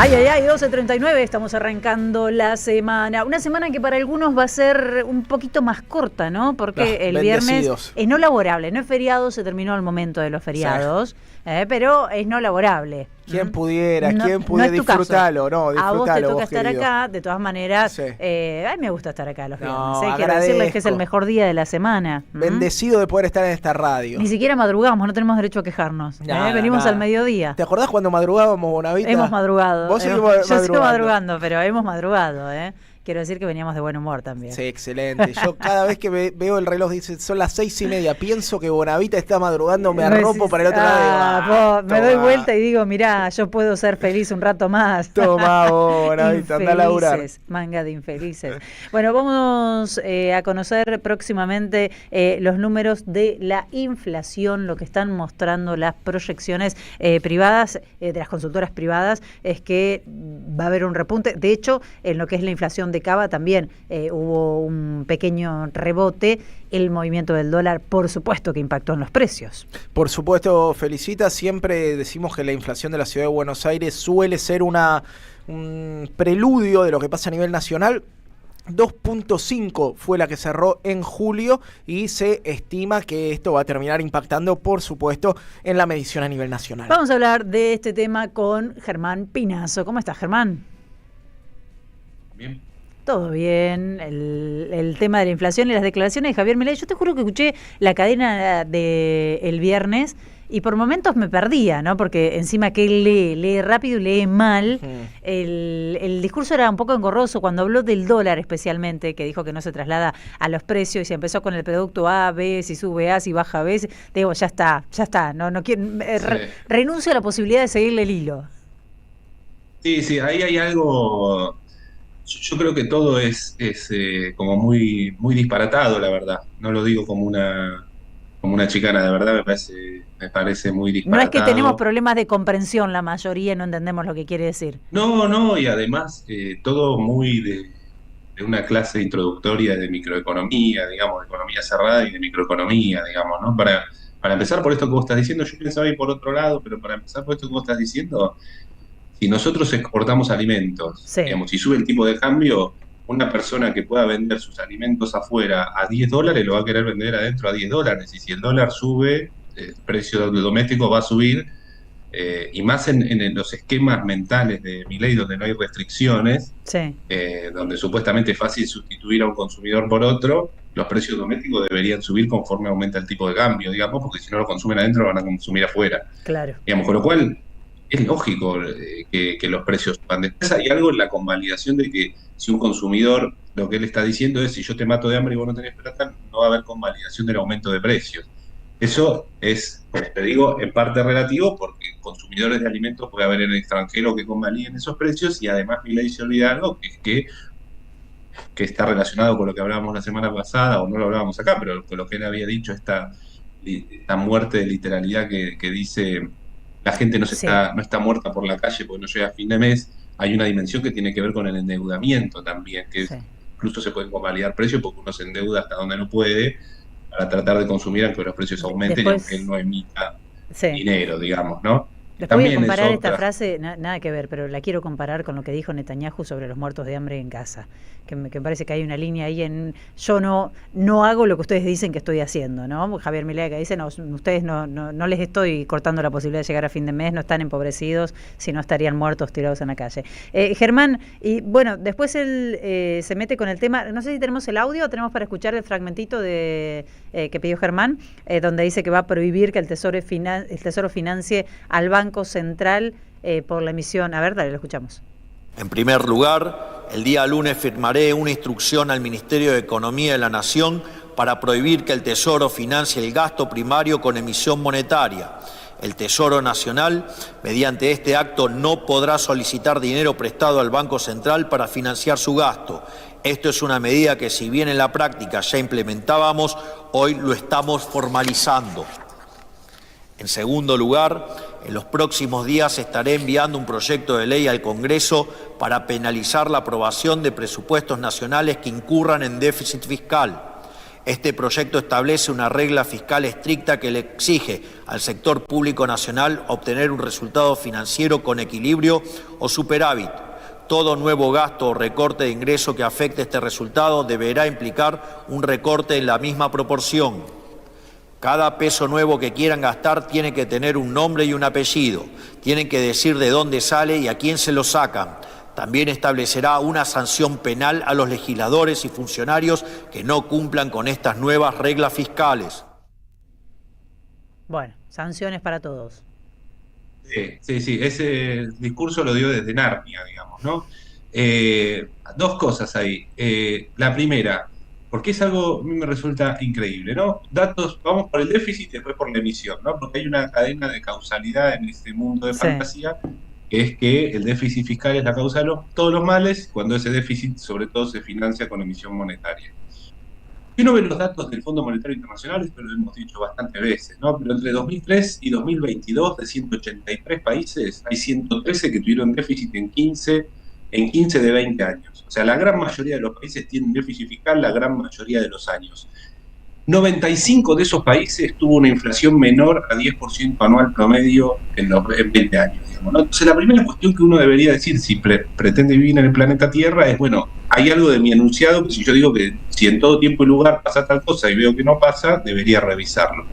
Ay, ay, ay, 12:39, estamos arrancando la semana. Una semana que para algunos va a ser un poquito más corta, ¿no? Porque el viernes es no laborable, no es feriado, se terminó el momento de los feriados, sí. Pero es no laborable. ¿Quién pudiera disfrutarlo? No, disfrutalo. A vos te toca estar acá, de todas maneras, sí. A mí me gusta estar acá los viernes. Quiero decirles que es el mejor día de la semana. Bendecido de poder estar en esta radio. Ni siquiera madrugamos, no tenemos derecho a quejarnos. Venimos al mediodía. ¿Te acordás cuando madrugábamos, Bonavita? Hemos madrugado. Vos yo sigo madrugando, pero hemos madrugado, Quiero decir que veníamos de buen humor también. Sí, excelente. Yo cada vez que veo el reloj, dice, son las 6:30, pienso que Bonavita está madrugando, me arropo para el otro lado. Me doy vuelta y digo, mirá, yo puedo ser feliz un rato más. Toma, Bonavita, anda a laburar. Manga de infelices. Bueno, vamos a conocer próximamente los números de la inflación. Lo que están mostrando las proyecciones privadas, de las consultoras privadas, es que va a haber un repunte. De hecho, en lo que es la inflación de Cava también hubo un pequeño rebote. El movimiento del dólar, por supuesto que impactó en los precios. Por supuesto, Felicita, siempre decimos que la inflación de la ciudad de Buenos Aires suele ser un preludio de lo que pasa a nivel nacional. 2.5 fue la que cerró en julio y se estima que esto va a terminar impactando, por supuesto, en la medición a nivel nacional. Vamos a hablar de este tema con Germán Pinazo. ¿Cómo estás, Germán? Bien. Todo bien, el tema de la inflación y las declaraciones de Javier Milei. Yo te juro que escuché la cadena del viernes y por momentos me perdía, ¿no? Porque encima que él lee rápido y lee mal. El discurso era un poco engorroso cuando habló del dólar especialmente, que dijo que no se traslada a los precios y se empezó con el producto A, B, si sube A, si baja B. Digo, ya está, no quiero, renuncio a la posibilidad de seguirle el hilo. Sí, ahí hay algo. Yo creo que todo es como muy, muy disparatado, la verdad. No lo digo como una chicana, de verdad me parece muy disparatado. No es que tenemos problemas de comprensión la mayoría y no entendemos lo que quiere decir. No, y además todo muy de una clase introductoria de microeconomía, digamos, de economía cerrada y de microeconomía, digamos, ¿no? Para empezar por esto que vos estás diciendo, yo pensaba ir por otro lado, pero para empezar por esto que vos estás diciendo, si nosotros exportamos alimentos, sí, digamos, si sube el tipo de cambio, una persona que pueda vender sus alimentos afuera a $10 lo va a querer vender adentro a $10. Y si el dólar sube, el precio doméstico va a subir. Y más en los esquemas mentales de Milei, donde no hay restricciones, sí, donde supuestamente es fácil sustituir a un consumidor por otro, los precios domésticos deberían subir conforme aumenta el tipo de cambio, digamos, porque si no lo consumen adentro, lo van a consumir afuera. Claro. Digamos, con lo cual es lógico que los precios suban. Después hay algo en la convalidación de que si un consumidor, lo que él está diciendo es, si yo te mato de hambre y vos no tenés plata, no va a haber convalidación del aumento de precios. Eso es, como te digo, en parte relativo, porque consumidores de alimentos puede haber en el extranjero que convaliden esos precios, y además Milei se olvida algo, que es que está relacionado con lo que hablábamos la semana pasada, o no lo hablábamos acá, pero con lo que él había dicho, esta muerte de literalidad que dice... La gente no está muerta por la calle porque no llega a fin de mes. Hay una dimensión que tiene que ver con el endeudamiento también, que incluso se pueden convalidar precios porque uno se endeuda hasta donde no puede para tratar de consumir aunque los precios aumenten. Después, y aunque él no emita dinero, digamos, ¿no? Después voy a comparar esta frase, nada que ver, pero la quiero comparar con lo que dijo Netanyahu sobre los muertos de hambre en Gaza, que me parece que hay una línea ahí en yo no hago lo que ustedes dicen que estoy haciendo, ¿no? Javier Milei que dice, no, ustedes no les estoy cortando la posibilidad de llegar a fin de mes, no están empobrecidos, si no estarían muertos tirados en la calle. Germán, y bueno, después él se mete con el tema, no sé si tenemos el audio o tenemos para escuchar el fragmentito que pidió Germán, donde dice que va a prohibir que el Tesoro financie al Banco Central por la emisión. A ver, dale, lo escuchamos. En primer lugar, el día lunes firmaré una instrucción al Ministerio de Economía de la Nación para prohibir que el Tesoro financie el gasto primario con emisión monetaria. El Tesoro Nacional, mediante este acto, no podrá solicitar dinero prestado al Banco Central para financiar su gasto. Esto es una medida que, si bien en la práctica ya implementábamos, hoy lo estamos formalizando. En segundo lugar, en los próximos días estaré enviando un proyecto de ley al Congreso para penalizar la aprobación de presupuestos nacionales que incurran en déficit fiscal. Este proyecto establece una regla fiscal estricta que le exige al sector público nacional obtener un resultado financiero con equilibrio o superávit. Todo nuevo gasto o recorte de ingreso que afecte este resultado deberá implicar un recorte en la misma proporción. Cada peso nuevo que quieran gastar tiene que tener un nombre y un apellido. Tienen que decir de dónde sale y a quién se lo sacan. También establecerá una sanción penal a los legisladores y funcionarios que no cumplan con estas nuevas reglas fiscales. Bueno, sanciones para todos. Sí, ese discurso lo dio desde Narnia, digamos, ¿no? Dos cosas ahí. La primera, porque es algo, a mí me resulta increíble, ¿no? Datos, vamos por el déficit y después por la emisión, ¿no? Porque hay una cadena de causalidad en este mundo de fantasía, que es que el déficit fiscal es la causa de todos los males, cuando ese déficit sobre todo se financia con emisión monetaria. Si uno ve los datos del Fondo Monetario Internacional, esto lo hemos dicho bastantes veces, ¿no? Pero entre 2003 y 2022, de 183 países, hay 113 que tuvieron déficit en 15 de 20 años. O sea, la gran mayoría de los países tienen déficit fiscal la gran mayoría de los años. 95 de esos países tuvo una inflación menor a 10% anual promedio en 20 años. Digamos, ¿no? Entonces, la primera cuestión que uno debería decir si pretende vivir en el planeta Tierra es, bueno, hay algo de mi enunciado que si yo digo que si en todo tiempo y lugar pasa tal cosa y veo que no pasa, debería revisarlo.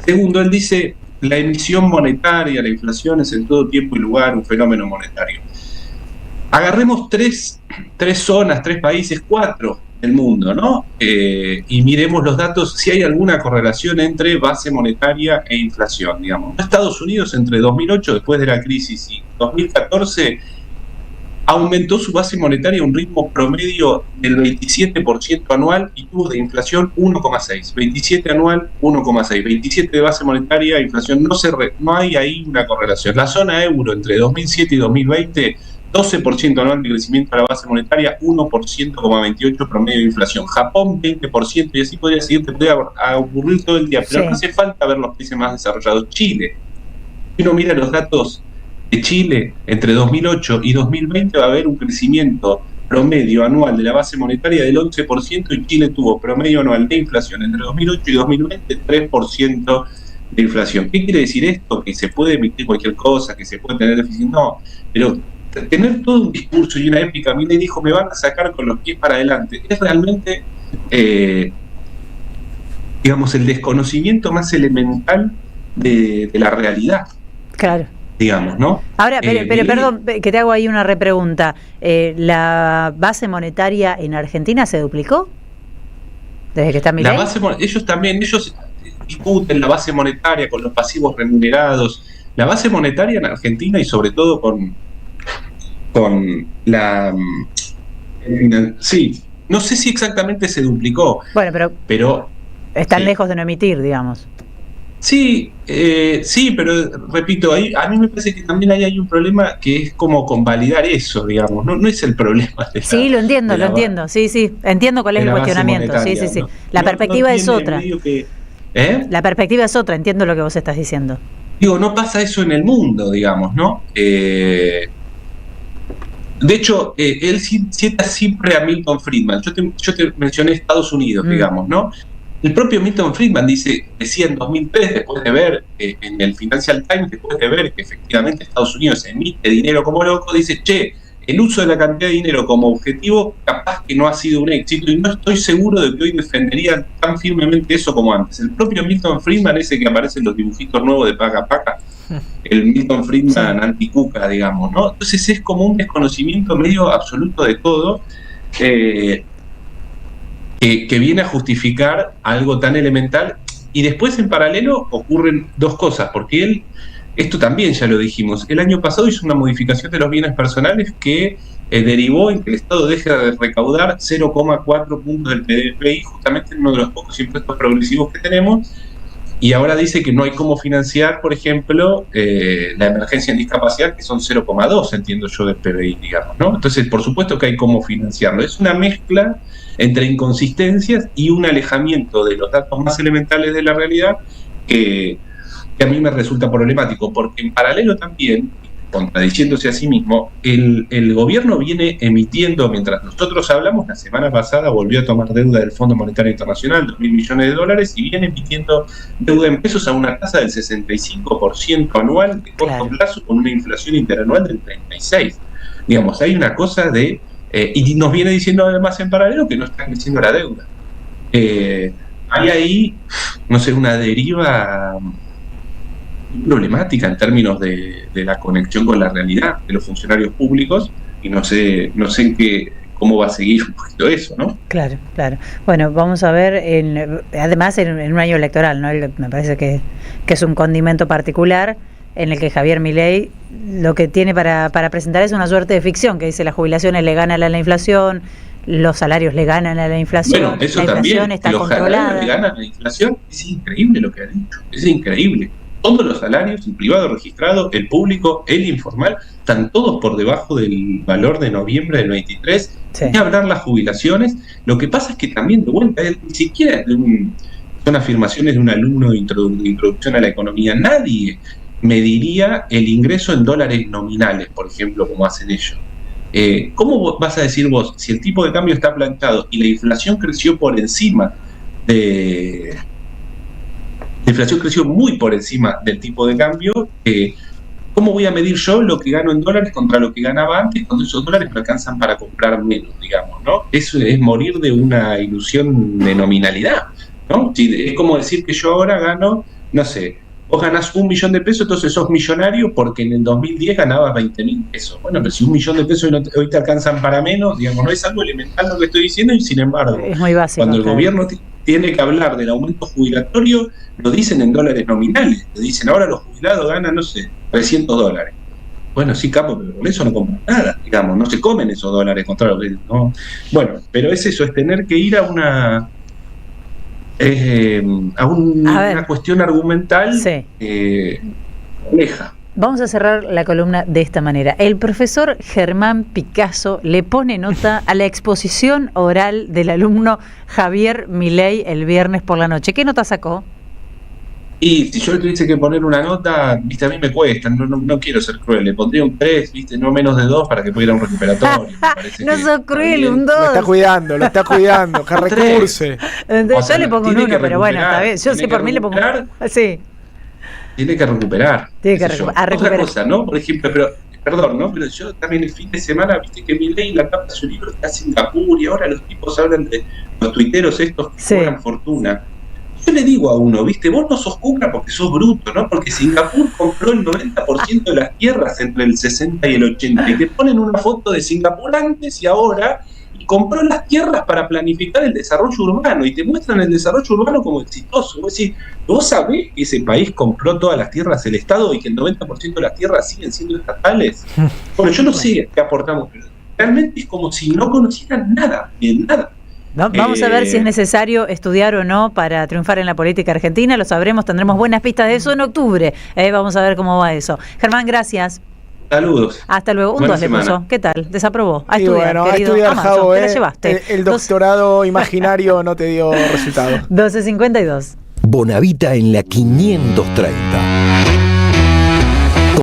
Segundo, él dice, la emisión monetaria, la inflación es en todo tiempo y lugar un fenómeno monetario. Agarremos tres zonas, 3 países, 4 del mundo, ¿no? Y miremos los datos, si hay alguna correlación entre base monetaria e inflación, digamos. Estados Unidos entre 2008, después de la crisis, y 2014, aumentó su base monetaria a un ritmo promedio del 27% anual y tuvo de inflación 1,6. 27 anual, 1,6. 27 de base monetaria, inflación, no hay ahí una correlación. La zona euro entre 2007 y 2020, 12% anual de crecimiento a la base monetaria, 1,28% promedio de inflación. Japón, 20%, y así podría seguir, te podría aburrir todo el día, pero no hace falta ver los países más desarrollados. Chile, si uno mira los datos de Chile, entre 2008 y 2020 va a haber un crecimiento promedio anual de la base monetaria del 11%, y Chile tuvo promedio anual de inflación entre 2008 y 2020 3% de inflación. ¿Qué quiere decir esto? Que se puede emitir cualquier cosa, que se puede tener déficit, no, pero tener todo un discurso y una épica, a mí le dijo, me van a sacar con los pies para adelante, es realmente, digamos, el desconocimiento más elemental de la realidad. Claro. Digamos, ¿no? Ahora, pero perdón, que te hago ahí una repregunta. ¿La base monetaria en Argentina se duplicó? ¿Desde que está Milei? Ellos discuten la base monetaria con los pasivos remunerados. La base monetaria en Argentina, y sobre todo con la... sí, no sé si exactamente se duplicó. Bueno, pero están lejos de no emitir, digamos. Sí, pero repito, ahí, a mí me parece que también ahí hay un problema que es como convalidar eso, digamos, no es el problema de sí, lo entiendo, sí, entiendo cuál es el cuestionamiento, sí. ¿No? La perspectiva es otra. La perspectiva es otra, entiendo lo que vos estás diciendo. Digo, no pasa eso en el mundo, digamos, ¿no? De hecho, él cita siempre a Milton Friedman. Yo te mencioné Estados Unidos, digamos, ¿no? El propio Milton Friedman decía en 2003, después de ver en el Financial Times, después de ver que efectivamente Estados Unidos emite dinero como loco, dice, el uso de la cantidad de dinero como objetivo capaz que no ha sido un éxito, y no estoy seguro de que hoy defenderían tan firmemente eso como antes. El propio Milton Friedman, ese que aparece en los dibujitos nuevos de Paca Paca, el Milton Friedman anti-Cuca, digamos, ¿no? Entonces es como un desconocimiento medio absoluto de todo, que viene a justificar algo tan elemental. Y después, en paralelo, ocurren dos cosas, porque esto también ya lo dijimos, el año pasado hizo una modificación de los bienes personales que derivó en que el Estado deje de recaudar 0,4 puntos del PBI, justamente en uno de los pocos impuestos progresivos que tenemos, y ahora dice que no hay cómo financiar, por ejemplo, la emergencia en discapacidad, que son 0,2, entiendo yo, del PBI, digamos, ¿no? Entonces, por supuesto que hay cómo financiarlo. Es una mezcla entre inconsistencias y un alejamiento de los datos más elementales de la realidad que a mí me resulta problemático, porque en paralelo también, contradiciéndose a sí mismo, el gobierno viene emitiendo, mientras nosotros hablamos, la semana pasada volvió a tomar deuda del Fondo Monetario Internacional, 2.000 millones de dólares, y viene emitiendo deuda en pesos a una tasa del 65% anual de corto plazo, con una inflación interanual del 36%. Digamos, hay una cosa de... y nos viene diciendo además en paralelo que no está creciendo la deuda. Hay ahí, no sé, una deriva problemática en términos de la conexión con la realidad de los funcionarios públicos, y no sé cómo va a seguir un poquito eso, ¿no? Claro. Bueno, vamos a ver, además en un año electoral, ¿no? Me parece que es un condimento particular en el que Javier Milei lo que tiene para presentar es una suerte de ficción, que dice las jubilaciones le ganan a la inflación, los salarios le ganan a la inflación, bueno, eso la inflación también, está los controlada. Salarios le ganan a la inflación, es increíble lo que ha dicho, es increíble. Todos los salarios, el privado registrado, el público, el informal, están todos por debajo del valor de noviembre del 23. Sí. Ni hablar las jubilaciones. Lo que pasa es que también, de vuelta, ni siquiera son afirmaciones de un alumno de introducción a la economía. Nadie mediría el ingreso en dólares nominales, por ejemplo, como hacen ellos. ¿Cómo vas a decir vos, si el tipo de cambio está planchado y la inflación creció por encima de... La inflación creció muy por encima del tipo de cambio. ¿Cómo voy a medir yo lo que gano en dólares contra lo que ganaba antes, cuando esos dólares me alcanzan para comprar menos, digamos, ¿no? Eso es morir de una ilusión de nominalidad, ¿no? Es como decir que yo ahora gano, no sé, vos ganás 1 millón de pesos, entonces sos millonario porque en el 2010 ganabas 20.000 pesos. Bueno, pero si 1 millón de pesos hoy te alcanzan para menos, digamos, no es algo elemental lo que estoy diciendo, y sin embargo, es muy básico, cuando el gobierno tiene que hablar del aumento jubilatorio, lo dicen en dólares nominales. Le dicen, ahora los jubilados ganan, no sé, $300. Bueno, sí, capo, pero con eso no compran nada, digamos, no se comen esos dólares, contrario, ¿no? Bueno, pero es eso, es tener que ir a una cuestión argumental compleja. Vamos a cerrar la columna de esta manera. El profesor Germán Picasso le pone nota a la exposición oral del alumno Javier Milei el viernes por la noche. ¿Qué nota sacó? Y si yo le tuviese que poner una nota, viste, a mí me cuesta, no quiero ser cruel, le pondría un 3, viste, no menos de 2 para que pudiera un recuperatorio. No sos cruel, un 2. Lo está cuidando, que recurse. Yo le pongo un 1, pero bueno, está bien. Yo sé por mí le pongo un... Sí. Tiene que recuperar. Recuperar. Otra cosa, ¿no? Por ejemplo, perdón, ¿no? Pero yo también el fin de semana, viste que Milei, la tapa de su libro está en Singapur, y ahora los tipos hablan de los tuiteros estos que cobran fortuna. Yo le digo a uno, viste, vos no sos cuca porque sos bruto, ¿no? Porque Singapur compró el 90% de las tierras entre el 60 y el 80, y te ponen una foto de Singapur antes y ahora, y compró las tierras para planificar el desarrollo urbano, y te muestran el desarrollo urbano como exitoso. Vos decís, ¿vos sabés que ese país compró todas las tierras del Estado y que el 90% de las tierras siguen siendo estatales? Bueno, yo no sé qué aportamos, pero realmente es como si no conocieran nada, bien nada. Vamos a ver si es necesario estudiar o no para triunfar en la política argentina. Lo sabremos, tendremos buenas pistas de eso en octubre. Vamos a ver cómo va eso. Germán, gracias. Saludos. Hasta luego. Un 2 le puso. ¿Qué tal? Desaprobó. A estudiar, bueno, querido. A estudiar, Javo, te la llevaste. El doctorado imaginario no te dio resultado. 12:52. Bonavita en la 530.